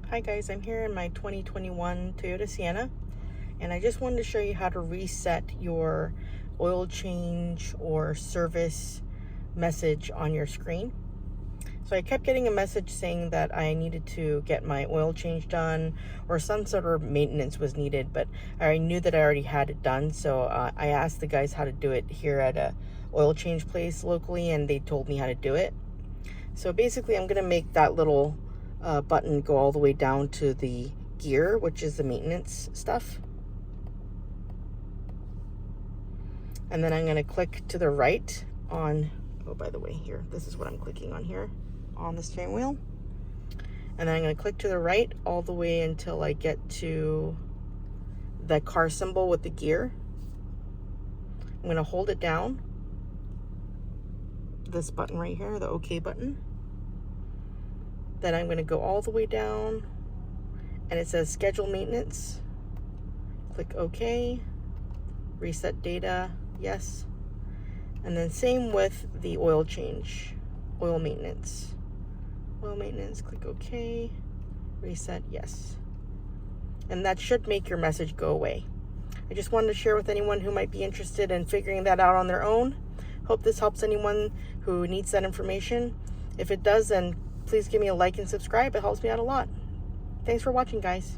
Hi guys, I'm here in my 2021 Toyota Sienna, and I just wanted to show you how to reset your oil change or service message on your screen. So I kept getting a message saying that I needed to get my oil change done or some sort of maintenance was needed, but I knew that I already had it done. So I asked the guys how to do it here at a oil change place locally, and they told me how to do it. So basically I'm going to make that little button go all the way down to the gear, which is the maintenance stuff. And then I'm going to click to the right on, oh, by the way, here, this is what I'm clicking on here on the steering wheel. And then I'm going to click to the right all the way until I get to the car symbol with the gear. I'm going to hold it down, this button right here, the OK button. Then I'm going to go all the way down, and it says schedule maintenance. Click OK, reset data, yes. And then same with the oil change, oil maintenance. Oil maintenance, click OK, reset, yes. And that should make your message go away. I just wanted to share with anyone who might be interested in figuring that out on their own. Hope this helps anyone who needs that information. If it does, then please give me a like and subscribe. It helps me out a lot. Thanks for watching, guys.